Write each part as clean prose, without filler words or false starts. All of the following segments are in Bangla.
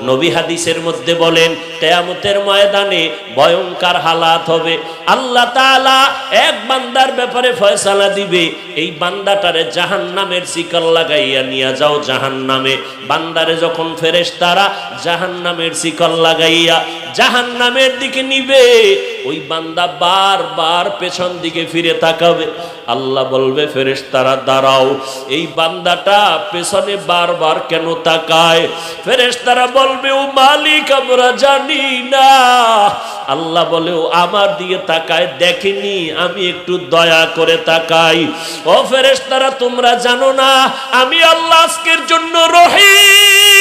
নবী হাদিসের মধ্যে বলেন কিয়ামতের ময়দানে ভয়ঙ্কর হালাত হবে। আল্লাহ তাআলা এক বান্দার ব্যাপারে ফয়সালা দিবে, এই বান্দাটারে জাহান্নামের শিকল লাগাইয়া নিয়ে যাও জাহান্নামে। বান্দারে যখন ফেরেশতারা জাহান্নামের শিকল লাগাইয়া জাহান্নামের দিকে নিবে, ওই বান্দা বারবার পেছন দিকে ফিরে তাকাবে। আল্লাহ বলবে ফেরেশতারা দাঁড়াও, এই বান্দাটা পেছনে বারবার কেন তাকায়? ফেরেশতারা বলবে ও মালিক আমরা জানি না। আল্লাহ বলে ও আমার দিকে তাকায় দেখেনি, আমি একটু দয়া করে তাকাই। ও ফেরেশতারা তোমরা জানো না আমি আল্লাহ আজকের জন্য রহিম,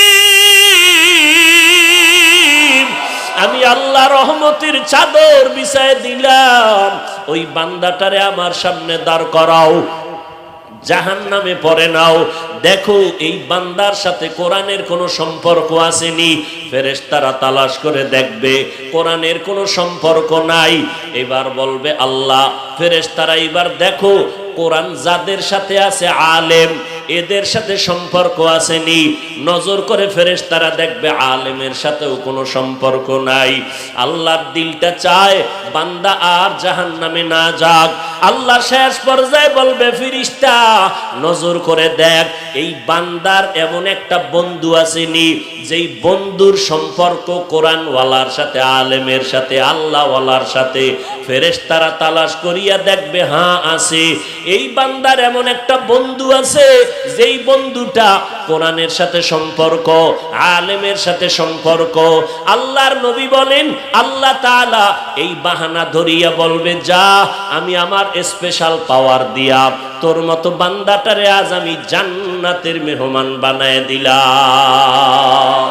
আমি আল্লাহ রহমতের চাদর বিছায় দিলাম, ওই বান্দাটারে আমার সামনে দাঁড় করাও, জাহান্নামে পড়ে নাও। দেখো এই বান্দার সাথে কোরআনের কোনো সম্পর্ক আসেনি। ফেরেশতারা তালাশ করে দেখবে কোরআনের কোনো সম্পর্ক নাই। এবার বলবে আল্লাহ ফেরেশতারা এবার দেখো কোরআন যাদের সাথে আছে আলেম, এদের সাথে সম্পর্ক আসেনি। নজর করে ফেরেশতারা দেখবে আলেমের সাথেও কোনো সম্পর্ক নাই। আল্লাহর দিলটা চায় বান্দা আর জাহান্নামে না যাক। আল্লাহ শেষ পর্যায়ে বলবে ফেরেশতা নজর করে দেখ এই বান্দার এমন একটা বন্ধু আসেনি যেই বন্ধুর সম্পর্ক কোরআনওয়ালার সাথে, আলেমের সাথে, আল্লাহওয়ালার সাথে। ফেরেশতারা তালাশ করিয়া দেখবে হ্যাঁ আছে, এই বান্দার এমন একটা বন্ধু আছে যেই বন্ধুটা কোরআনের সাথে সম্পর্ক, আলেমের সাথে সম্পর্ক। আল্লাহর নবী বলেন আল্লাহ তাআলা এই বাহানা ধরিয়া বলবে যা আমি আমার স্পেশাল পাওয়ার দিয়া তোর মতো বান্দাটারে আজ আমি জান্নাতের মেহমান বানায় দিলাম।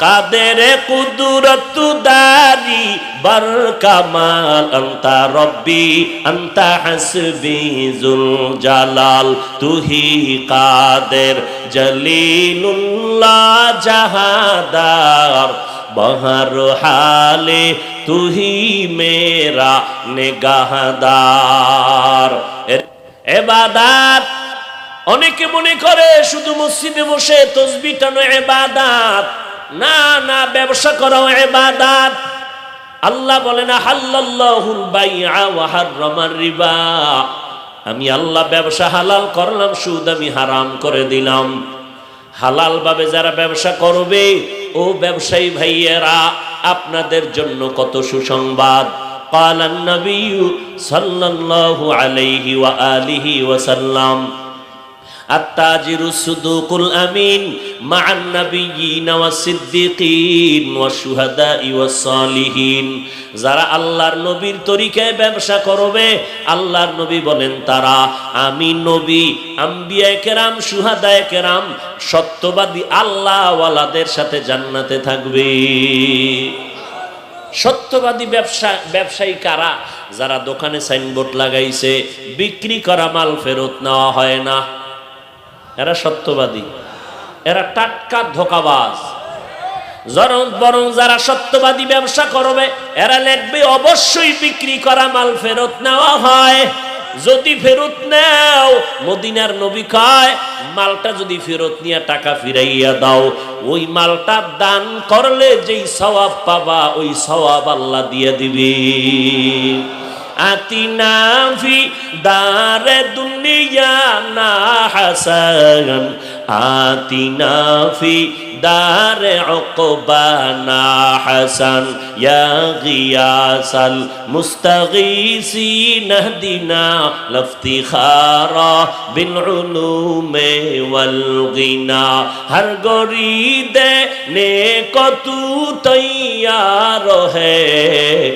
কাদের কুদরত দারি বার কামাল আনতা রব্বি আনতা হাসবি জুল জালাল তুহি কাদের জলিলুল্লাহ জাহাদার বহর হালে তুহি মেরা নিগাহদার। ইবাদত অনেকে মনে করে শুধু মসজিদে বসে তাসবিহ টানো ইবাদত, না না ব্যবসা করাও ইবাদত। আল্লাহ বলেন হাল্লাল্লাহুল বাইআ ওয়া হাররামার রিবা, আমি আল্লাহ ব্যবসা হালাল করলাম, সুদ আমি হারাম করে দিলাম। হালাল ভাবে যারা ব্যবসা করবে ও ব্যবসায়ী ভাইয়েরা আপনাদের জন্য কত সুসংবাদ। ক্বালান নবিয়্যু সাল্লাল্লাহু আলাইহি ওয়া আলিহি ওয়াসাল্লাম আত-তাজিরু সুদুকুল আমিন মা'আন নাবিয়্যিন ওয়াস সিদ্দিকিন ওয়াশ শুহাদা'i ওয়াস সালিহিন। যারা আল্লাহর নবীর তরিকায় ব্যবসা করবে আল্লাহর নবী বলেন তারা আমি নবী, আম্বিয়ায়ে কেরাম, শুহাদায়ে কেরাম, সত্যবাদী আল্লাহওয়ালাদের সাথে জান্নাতে থাকবে। সত্যবাদী ব্যবসায়ী কারা? যারা দোকানে সাইনবোর্ড লাগাইছে বিক্রি করা মাল ফেরত নেওয়া হয় না, এরা সত্যবাদী। এরা টাটকা ধোঁকাবাজ। বরং যারা সত্যবাদী ব্যবসা করবে এরা লিখবে অবশ্যই বিক্রি করা মাল ফেরত নেওয়া হয়। যদি ফেরত নাও, মদিনার নবী কয় মালটা যদি ফেরত নিয়ে টাকা ফিরাইয়া দাও, ওই মালটা দান করলে যেই সওয়াব পাবা ওই সওয়াব আল্লাহ দিয়ে দিবে। আতিনা ফি দারে দুনিয়া না হাসান, আতিনা ফি দারে উকবানা হাসান, ইয়া গিয়াসাল মুস্তাগীসিন ইহদিনা লফতিখারা বিল উলুমি ওয়াল গিনা। হর গরিদে নেকো তু তৈয়ার হ্যায়,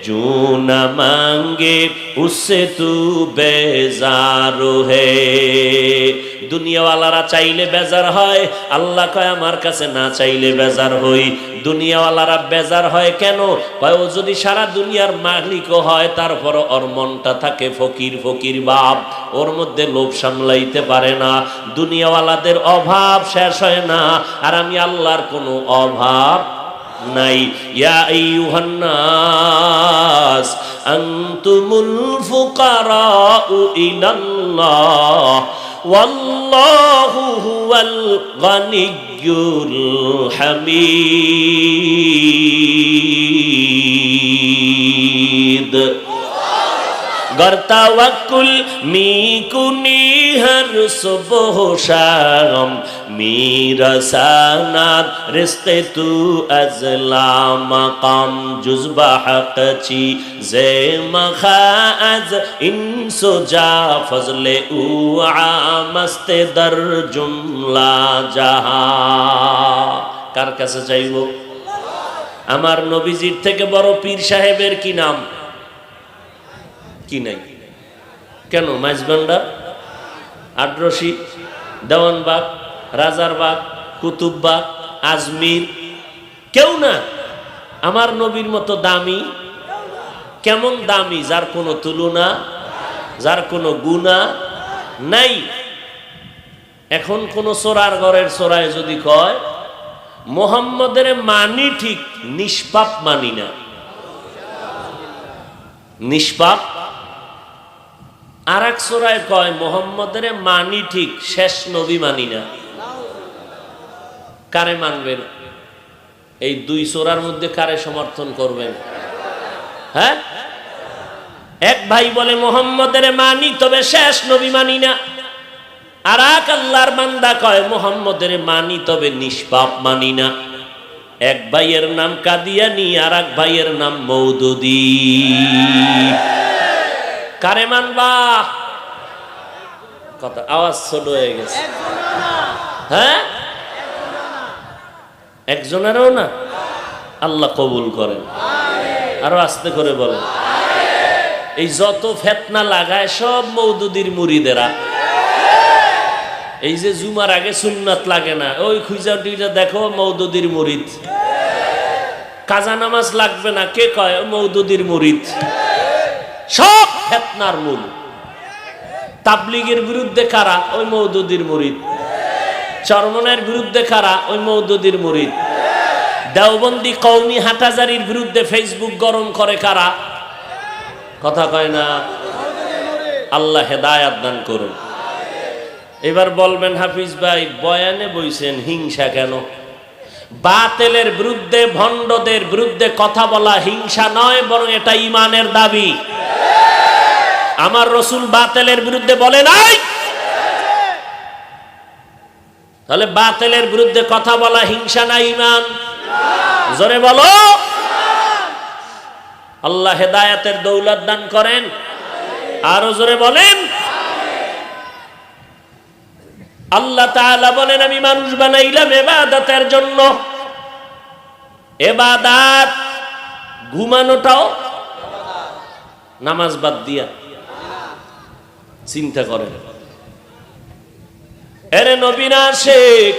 जो न मांगे उससे तू बेजार है। দুনিয়াওয়ালারা চাইলে বেজার হয়, আল্লাহ কয় আমার কাছে না চাইলে বেজার হই। দুনিয়াওয়ালারা বেজার হয় কেন? কয় ও যদি সারা দুনিয়ার মালিকও হয় তারপর ওর মনটা থাকে ফকির ফকির ভাব, ওর মধ্যে লোভ সামলাইতে পারে না। দুনিয়াওয়ালাদের অভাব শেষ হয় না, আর আমি আল্লাহর কোনো অভাব নাই। ইয়া আইয়ুহান নাস আনতুমুল ফুকারাউ ইলাল্লাহ ওয়াল্লাহু হুয়াল গানিয়্যুল হামিদ। गर तवक्कुल मी कुनी हर सुबह शाम मेरा सनाद रिज़्क़े तू अज़ला मकाम जुज़्बा हक़ची ज़े मखाज़ इंसो जा फज़ले उ आमस्ते दर जुमला जहा। कार काছে চাইবো? আমার নবীজির থেকে বড় পীর সাহেবের কি নাম? কি নাই? কেন? মাইজভান্ডার, আড্রসি, দেওয়ানবাগ, রাজারবাগ, কুতুববাগ, আজমির, কেউ না আমার নবীর মতো দামি। কেমন দামি? যার কোনো তুলনা, যার কোনো গুণা নাই। এখন কোন চোরার ঘরের চোরায় যদি কয় মুহাম্মদের মানি ঠিক, নিষ্পাপ মানি না। নিষ্পাপ। আর এক সূরায় কয় মুহাম্মদের মানি ঠিক, শেষ নবী মানি না। কারে মানবেন? এই দুই সূরার মধ্যে কারে সমর্থন করবেন? হ্যাঁ, এক ভাই বলে মুহাম্মদের মানি তবে শেষ নবী মানি না, আর এক আল্লাহর বান্দা কয় মুহাম্মদের মানি তবে নিষ্পাপ মানি না। এক ভাইয়ের নাম কাদিয়ানী, আর এক ভাইয়ের নাম মওদুদী। কারে মানবা? কথা আওয়াজ ছোট হয়ে গেছে। হ্যাঁ, একজনেরও না। আল্লাহ কবুল করেন। আরো আস্তে করে বলেন। এই যত ফেতনা লাগায় সব মওদুদীর মুরিদেরা। এই যে জুমার আগে সুন্নাত লাগে না, ওই খুঁজা টুইজা দেখো মওদুদীর মুরিদ। কাজা নামাজ লাগবে না, কে কয়? মওদুদীর মুরিদ। সব ফেতনার মূল। তাবলীগের বিরুদ্ধে কারা? ওই মওদুদীর মুরিদ। চরমনের বিরুদ্ধে কারা? ওই মওদুদীর মুরিদ। দেওবন্দি কওমি হাটাজারির বিরুদ্ধে ফেসবুক গরম করে কারা? কথা কয় না। আল্লাহ হেদায়াত দান করুন। এবার বলবেন হাফিজ ভাই বয়ানে বইছেন, হিংসা কেন? বাতিলের বিরুদ্ধে, ভণ্ডদের বিরুদ্ধে কথা বলা হিংসা নয়, বরং এটা ঈমানের দাবি। আমার রাসূল বাতিলের বিরুদ্ধে বলে নাই, তাহলে বাতিলের বিরুদ্ধে কথা বলা হিংসা না ঈমান? জোরে বলো। আল্লাহ হেদায়েতের দৌলত দান করেন। আরো জোরে বলেন। আল্লাহ তাআলা বলেন আমি মানুষ বানাইলাম ইবাদতের জন্য। ইবাদত ঘুমানোটাও নামাজ বাদ দিয়া। চিন্তা করেন। এরে নবী না শেখ,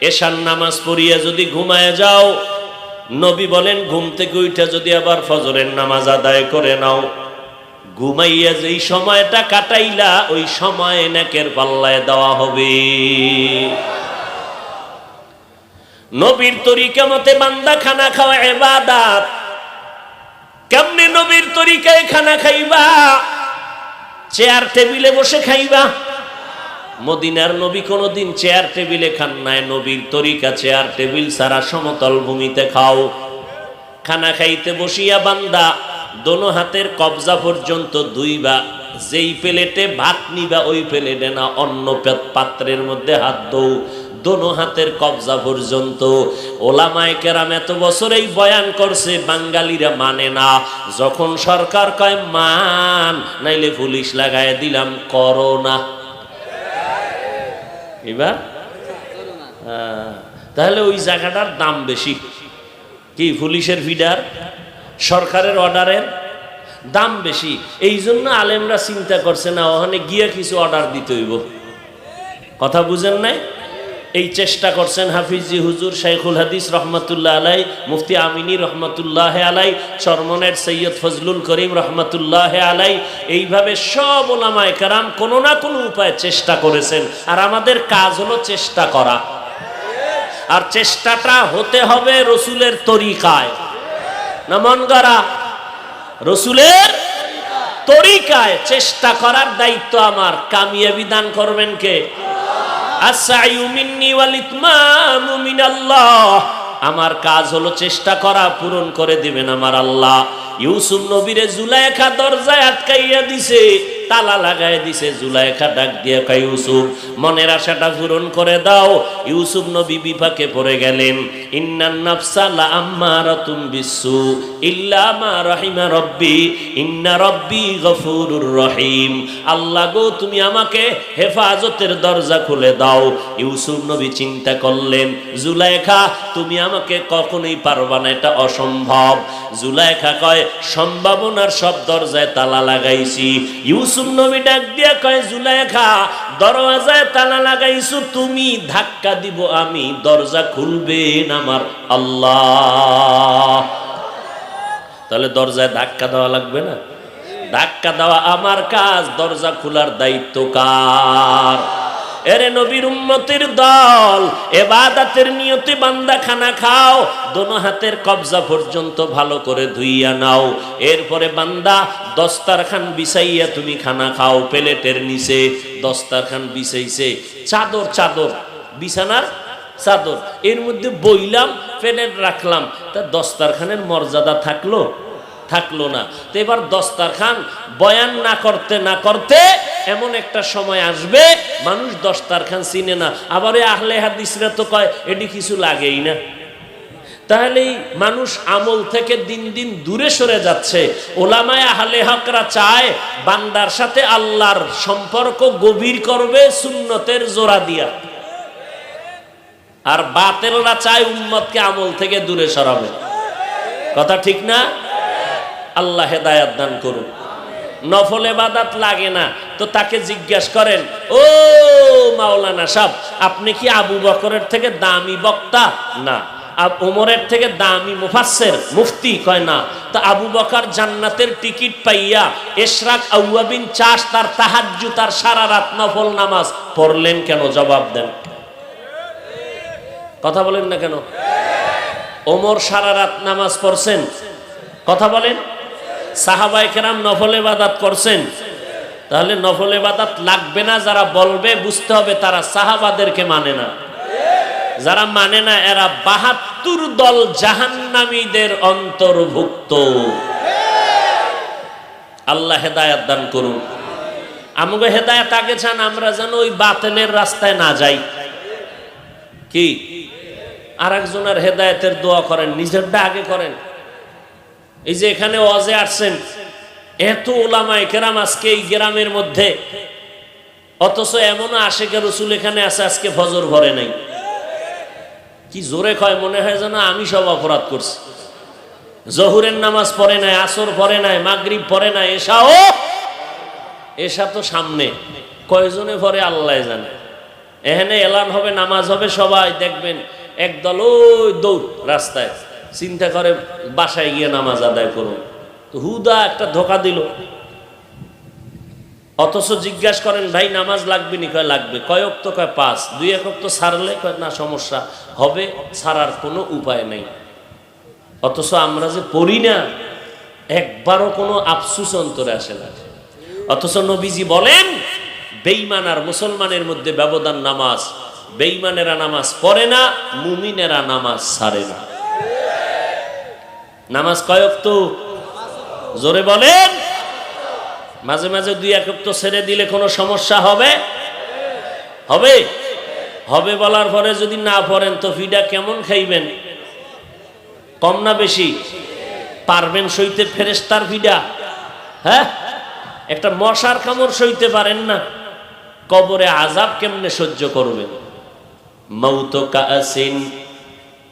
এশার নামাজ পড়িয়া যদি ঘুমায় যাও, নবী বলেন ঘুম থেকে উঠা যদি আবার ফজরের নামাজ আদায় করে নাও, ঘুমাইয়া যেই সময়টা কাটাইলা ওই সময় নেকের পাল্লায় দেওয়া হবে। নবীর তরিকা মতে বান্দা খানা খাওয়া ইবাদত। কেমনে নবীর তরিকায় খানা খাইবা? চেয়ার টেবিলে বসে খাইবা। মদিনার নবী কোনদিন চেয়ার টেবিলে খান নাই। নবীর তরিকা চেয়ার টেবিল ছাড়া সমতল ভূমিতে খাও। খানা খাইতে বসিয়া বান্দা দোনো হাতের কবজা পর্যন্ত ধুইবা। যেই প্লেটে ভাত নিবা ওই প্লেটে না, অন্য পাত্রের মধ্যে হাত দৌ। দোনো হাতের কবজা পর্যন্ত। ওলামায়ে কেরাম এত বছর এই বয়ান করছে, বাঙালিরা মানে না। যখন সরকার কয় মান, নাইলে পুলিশ লাগায় দিলাম, করো না। এবার তাহলে ওই জায়গাটার দাম বেশি। কি পুলিশের ফিডার, সরকারের অর্ডারের দাম বেশি। এই জন্য আলেমরা চিন্তা করছে না ওখানে গিয়ে কিছু অর্ডার দিতে হইব। কথা বুঝেন নাই? এই চেষ্টা করছেন হাফিজি হুজুর শাইখুল হাদিস রহমাতুল্লাহ আলাই, মুফতি আমিনী রহমাতুল্লাহ আলাই, চরমনের সৈয়দ ফজলুল করিম রহমাতুল্লাহ আলাই। এইভাবে সব ওলামায়ে কেরাম কোনো না কোনো উপায়ে চেষ্টা করেছেন। আর আমাদের কাজ হলো চেষ্টা করা। আর চেষ্টাটা হতে হবে রসুলের তরিকায়, না মন গড়া? রসুলের তরিকায় চেষ্টা করার দায়িত্ব আমার। কামিয়াবি দান করবেন কে? আস-সা'য়ু মিন্নি ওয়াল ইতমামু মিনাল্লাহ। আমার কাজ হলো চেষ্টা করা, পূরণ করে দিবেন আমার আল্লাহ। ইউসুফ নবীরে জুলাইখা দরজায় আটকাইয়া দিছে, তালা লাগাই দিছে। জুলাইখা ডাক দিয়ে কয়, ইউসুফ মনের আশাটা পূরণ করে দাও। ইউসুফ নবী বিপাকে পড়ে গেলেন। ইন্নান নাফসা লাআম্মারাতুম বিসসু ইল্লা মা রাহিমা রব্বি ইন্না রব্বি গফুরুর রহিম। আল্লাহ গো, তুমি আমাকে হেফাজতের দরজা খুলে দাও। ইউসুফ নবী চিন্তা করলেন, জুলাইখা তুমি আমাকে কখনোই পারবা না, এটা অসম্ভব। জুলাইখা কয়, সম্ভাবনার সব দরজায় তালা লাগাইছি। ইউসুফ নবী ডাক দিয়া কয়, জুলাইখা দরওয়াজায় তালা লাগাইছো তুমি, ধাক্কা দিব আমি, দরজা খুলবেন আমার আল্লাহ। তাহলে দরজায় ধাক্কা দেওয়া লাগবে না? ধাক্কা দেওয়া আমার কাজ, দরজা খোলার দায়িত্ব কার? এরে নবীর উম্মতের দল, ইবাদতের নিয়তে বান্দা খানা খাও, দোনো হাতের কবজা পর্যন্ত ভালো করে ধুইয়া নাও। এরপরে বান্দা দস্তারখান বিছাইয়া তুমি খানা খাও। প্লেটের নিচে দস্তারখান বিছাইছে, চাদর চাদর, বিছানার চাদর, এর মধ্যে বইলাম, প্লেট রাখলাম, তা দস্তারখানের মর্যাদা থাকলো? থাকলো না। তো এবার দস্তারখান বয়ান না করতে না করতে এমন একটা সময় আসবে মানুষ দস্তারখান চিনে না। আবার আহলে হাদিসরা তো কয় এটি কিছু লাগেই না। তাহলে মানুষ আমল থেকে দিন দিন দূরে সরে যাচ্ছে। ওলামায়ে আহলে হকরা চায় বান্দার সাথে আল্লাহর সম্পর্ক গভীর করবে সুন্নতের জোড়া দিয়া, আর বাতিলরা চায় উম্মতকে আমল থেকে দূরে সরাবে। কথা ঠিক না? আল্লাহ হেদায়াত দান করুন। নফল ইবাদত লাগে না তো তাকে জিজ্ঞাসা করেন, ও মাওলানা সাহেব, আপনি কি আবু বকরের থেকে দামি বক্তা? না। ওমরের থেকে দামি মুফাসসির মুফতি? কয় না। তো আবু বকর জান্নাতের টিকিট পাইয়া ইশরাক আউয়াবিন চাষ, তার তাহাজ্জুদ, তার সারা রাত নফল নামাজ পড়লেন কেন? জবাব দেন। কথা বলেন না কেন? ওমর সারা রাত নামাজ পড়ছেন? কথা বলেন। সাহাবায়ে কেরাম নফল ইবাদত করছেন? তাহলে নফল ইবাদত লাগবে না যারা বলবে, বুঝতে হবে তারা সাহাবাদেরকে মানে না। যারা মানে না এরা ৭২ দল জাহান্নামীদের অন্তর্ভুক্ত। আল্লাহ হেদায়েত দান করুন। আমাকে হেদায়েত আগে চান, আমরা যেন ওই বাতিলের রাস্তায় না যাই। কি আর একজনের হেদায়েতের দোয়া করেন, নিজেরটা আগে করেন। এই যে এখানে ওয়াজে আসছেন, এত ওলামায়ে কেরাম আজকে এই গ্রামের মধ্যে, অথচ এমনও আশিকে রাসূল এখানে আছে আজকে ফজর ভরে নাই। কি জোরে কয়, মনে হয় যেন আমি সব অপরাধ করছি। জহুরের নামাজ পড়ে নাই, আসর পড়ে নাই, মাগরিব পড়ে নাই, এশা তো সামনে, কয়জনে পড়ে আল্লাহ জানে। এখানে এলান হবে, নামাজ হবে, সবাই দেখবেন একদল ওই দৌড় রাস্তায়, চিন্তা করে বাসায় গিয়ে নামাজ আদায় করুন। তো হুদা একটা ধোকা দিল। অথচ জিজ্ঞাসা করেন, ভাই নামাজ লাগবে নি? কয় লাগবে। কয় ওয়াক্ত? কয় ৫। ২ এক ওয়াক্ত ছাড়লে? কয় না, সমস্যা হবে, ছাড়ার কোনো উপায় নেই। অথচ আমরা যে পড়ি না, একবারও কোনো আফসুস অন্তরে আসে না। অথচ নবীজি বলেন, বেঈমান আর মুসলমানের মধ্যে ব্যবধান নামাজ। বেঈমানেরা নামাজ পড়ে না, মুমিনেরা নামাজ ছাড়ে না। নামাজ কয় ওয়াক্ত? জোরে বলেন। মাঝে মাঝে ২ এক ওয়াক্ত ছেড়ে দিলে কোনো সমস্যা হবে? হবে হবে বলার পরে যদি না পড়েন তো ফিডা কেমন খাইবেন? কম না বেশি? পারবেন সইতে ফেরেশতার ফিডা? হ্যাঁ, একটা মশার কামড় সইতে পারেন না, কবরে আযাব কেমনে সহ্য করবেন? মাউত কাসিন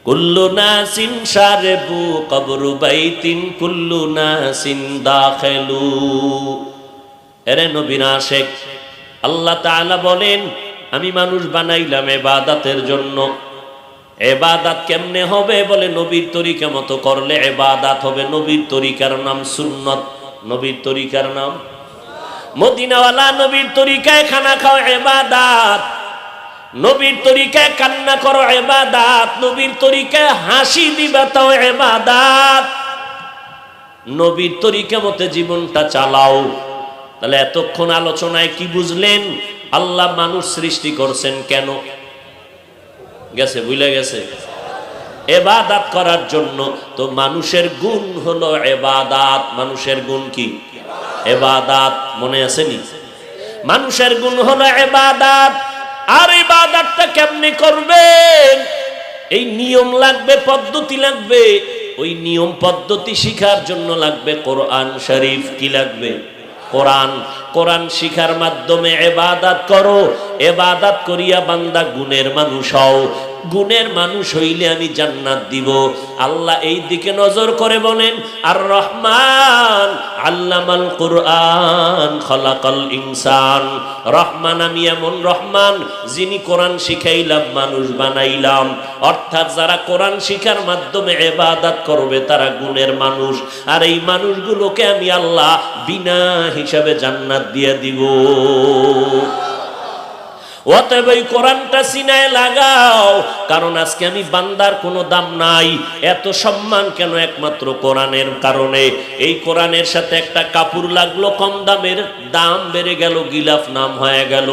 কুল্লু নাসিন শারিবু কবরু বাইতিন কুল্লু নাসিন দাখিলু। এরে নবীর আশিক, আল্লাহ তাআলা বলেন, আমি মানুষ বানাইলাম ইবাদতের জন্য। ইবাদত কেমনে হবে? বলে নবীর তরিকা মতো করলে ইবাদত হবে। নবীর তরিকার নাম সুন্নাত। নবীর তরিকার নাম মদিনাওয়ালা। নবীর তরিকায় খানা খাও ইবাদত, নবীর তরিকায় কান্না করো ইবাদত, নবীর তরিকায় হাসি দিবা তাও ইবাদত। নবীর তরিকা মতে জীবনটা চালাও। তাহলে এতক্ষণ আলোচনায় কি বুঝলেন? আল্লাহ মানুষ সৃষ্টি করছেন কেন? গেছে, ভুলে গেছে? ইবাদত করার জন্য। তো মানুষের গুণ হলো ইবাদত। মানুষের গুণ কি? ইবাদত। মনে আসেনি? মানুষের গুণ হলো ইবাদত। আর ইবাদতটা কেমনে করবেন? এই নিয়ম লাগবে, পদ্ধতি লাগবে। ওই নিয়ম পদ্ধতি শিখার জন্য লাগবে কোরআন শরীফ। কি লাগবে? কোরআন। কোরআন শিখার মাধ্যমে ইবাদত করো। ইবাদত করিয়া বান্দা গুণের মানুষ হও। গুণের মানুষ হইলে আমি জান্নাত দিব। আল্লাহ এই দিকে নজর করে বলেন, আর রহমান আল্লামাল কুরআন খালাকাল ইনসান। রহমান, আমি এমন রহমান যিনি কোরআন শিখাইলাম, মানুষ বানাইলাম। অর্থাৎ যারা কোরআন শিখার মাধ্যমে ইবাদত করবে তারা গুণের মানুষ। আর এই মানুষগুলোকে আমি আল্লাহ বিনা হিসাবে জান্নাত দিয়ে দিব। অতএব এই কোরআনটা সিনায় লাগাও। কারণ আজকে আমি বান্দার কোনো দাম নাই। এত সম্মান কেন? একমাত্র কোরআনের কারণে। এই কোরআনের সাথে একটা কাপড় লাগলো কম দামের, দাম বেড়ে গেল, গিলাফ নাম হয়ে গেল।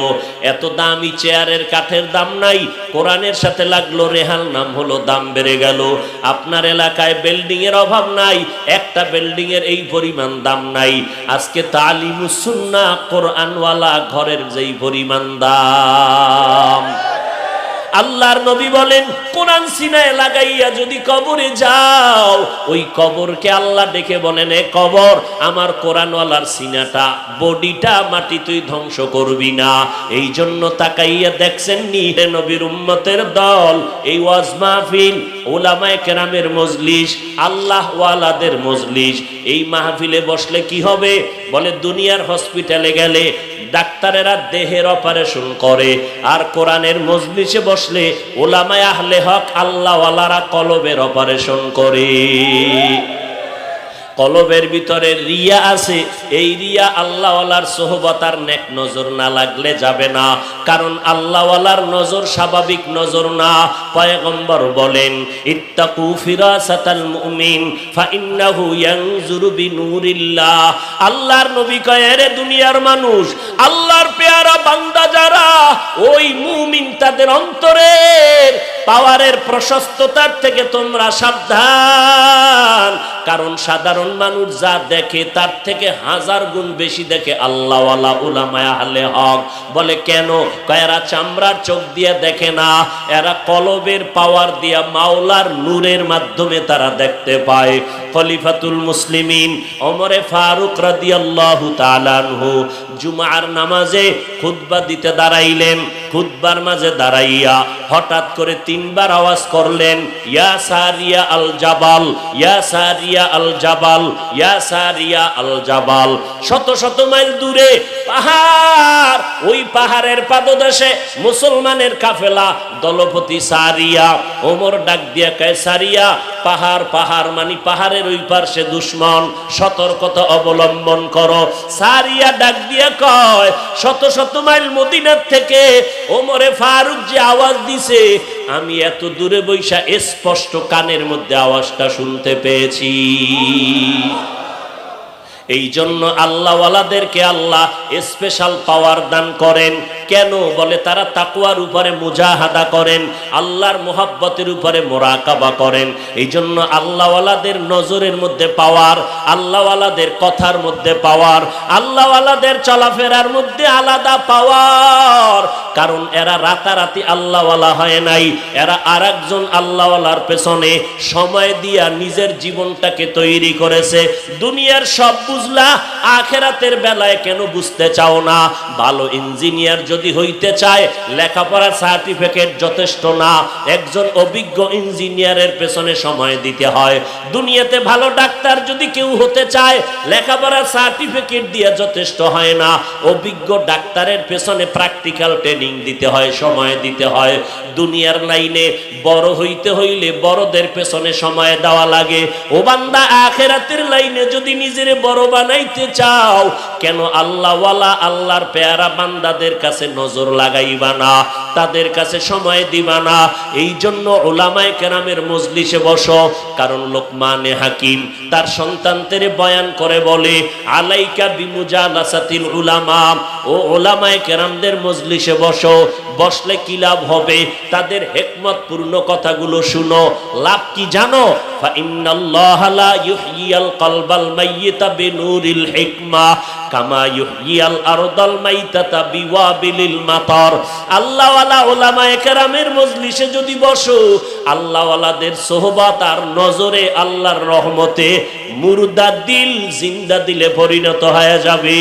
এত দামি চেয়ারের কাঠের দাম নাই, কোরআনের সাথে লাগলো রেহাল, নাম হলো, দাম বেড়ে গেল। আপনার এলাকায় বিল্ডিং এর অভাব নাই, একটা বিল্ডিং এর এই পরিমাণ দাম নাই। আজকে তালিমুস সুন্নাহ কোরআনওয়ালা ঘরের যেই পরিমাণ দাম। আল্লাহর নবী বলেন, কোরআন সিনায় লাগাইয়া যদি কবরে যাও, ওই কবরকে আল্লাহ ডেকে বলেন, এ কবর, আমার কোরআনওয়ালার সিনাটা, বডিটা মাটি তুই ধ্বংস করবি না। এই জন্য তাকাইয়া দেখছেন নি হে নবীর উম্মতের দল, এই ওয়াজ মাহফিল, উলামায়ে কেরামের মজলিস, আল্লাহ ওয়ালাদের মজলিস। এই মাহফিলে বসলে কি হবে? বলে দুনিয়ার হসপিটালে গেলে ডাক্তারেরা দেহের অপারেশন করে, আর কোরআনের মজলিসে বসলে উলামায়ে আহলে হক আল্লাহ ওয়ালারা কলবের অপারেশন করে। কলবের ভিতরে রিয়া আছে, এই রিয়া আল্লাহওয়ালার সোহবত আর নেক নজর না লাগলে যাবে না। কারণ আল্লাহওয়ালার নজর স্বাভাবিক নজর না। পয়গম্বর বলেন, ইত্তাকু ফিরাসাতাল মুমিন ফাইন্নাহু ইয়ানজুরু বিনুরিল্লাহ। আল্লাহর নবী কয়, রে দুনিয়ার মানুষ, আল্লাহর পেয়ারা বান্দা যারা, ওই মুমিন তাদের অন্তরের পাওয়ারের প্রশস্ততার থেকে তোমরা সাবধান। কারণ সাধারণ মানুষ যা দেখে তার থেকে 1000 গুণ বেশি দেখে আল্লাহওয়ালা উলামায়ে আহলে হক। বলে কেন? এরা চামড়ার চোখ দিয়ে দেখে না, এরা কলবের পাওয়ার দিয়া মাওলার নূরের মাধ্যমে তারা দেখতে পায়। খলিফাতুল মুসলিমিন ওমরে ফারুক রাদিয়াল্লাহু তাআলা আনহু জুমার নামাজে খুতবা দিতে দাঁড়াইলেন। খুতবার মাঝে দাঁড়াইয়া হঠাৎ করে 3 বার আওয়াজ করলেন, ইয়া সারিয়া আল জাবাল, ইয়া সারিয়া আল জাবাল, ইয়া সারিয়া আল জাবাল। শত শত মাইল দূরে পাহাড়, ওই পাহাড়ের পাদদেশে মুসলমানের কাফেলা, দলপতি সারিয়া। ওমর ডাক দিয়া কয়, সারিয়া, পাহাড়, পাহাড় মানে পাহাড়ের ওই পাশে দুশমন, সতর্কতা অবলম্বন করো। সারিয়া ডাক দিয়া কয়, শত শত মাইল মদিনার থেকে ওমরে ফারুক যে আওয়াজ দিছে, আমি এত দূরে বৈশা স্পষ্ট কানের মধ্যে আওয়াজটা শুনতে পেয়েছি। এই জন্য আল্লাহওয়ালাদেরকে আল্লাহ স্পেশাল পাওয়ার দান করেন। কেন? বলে তারা তাকওয়ার উপরে মুজাহাদা করেন, আল্লাহর মুহাব্বতের উপরে মুরাকাবা করেন। এই জন্য আল্লাহওয়ালাদের নজরের মধ্যে পাওয়ার, আল্লাহওয়ালাদের কথার মধ্যে পাওয়ার, আল্লাহওয়ালাদের চলাফেরার মধ্যে আলাদা পাওয়ার। কারণ এরা রাতারাতি আল্লাহওয়ালা হয় নাই, এরা আরেকজন আল্লাহওয়ালার পেছনে সময় দিয়া নিজের জীবনটাকে তৈরি করেছে। দুনিয়ার সব বুঝলা, আখেরাতের বেলায় কেন বুঝতে চাও না? ভালো ইঞ্জিনিয়ার যদি হইতে চায়, লেখাপড়ার সার্টিফিকেট যথেষ্ট না, একজন অভিজ্ঞ ইঞ্জিনিয়ারের পেছনে সময় দিতে হয়। দুনিয়াতে ভালো ডাক্তার যদি কেউ হতে চায়, লেখাপড়ার সার্টিফিকেট দিয়ে যথেষ্ট হয় না, অভিজ্ঞ ডাক্তারের পেছনে প্র্যাকটিক্যাল ট্রেনিং দিতে হয়, সময় দিতে হয়। দুনিয়ার লাইনে বড় হইতে হইলে বড়দের পেছনে সময় দেওয়া লাগে। ও বান্দা, আখেরাতের লাইনে যদি নিজের বড় বানাইতে চাও, কেন আল্লাহওয়ালা আল্লাহর পেয়ারা বান্দাদের কাছে নজর লাগাইবা না, তাদের কাছে সময় দিবা না। এই জন্য উলামায়ে কেরামের মজলিসে বসো। কারণ লোকমানে হাকিম তার সন্তানদের বয়ান করে বলে, আলাইকা বিমুজালাসাতিল উলামা, ও উলামায়ে কেরামদের মজলিসে বসো। বসলে কি লাভ হবে? তাদের হিকমতপূর্ণ কথাগুলো শুনো। লাভ কি জানো? ফা ইন্নাল্লাহা লা ইউহয়িল কলবাল মাইয়িতা বিনুরিল হিকমা কামা ইউহয়িল আরদাল মাইতাতা বিওয়াবিলিল মাতার। আল্লাহওয়ালা উলামায়ে কেরামের মজলিসে যদি বসো, আল্লাহওয়ালাদের সোহবত আর নজরে আল্লাহর রহমতে মুর্দা দিল জিন্দা দিলে পরিণত হয়ে যাবে।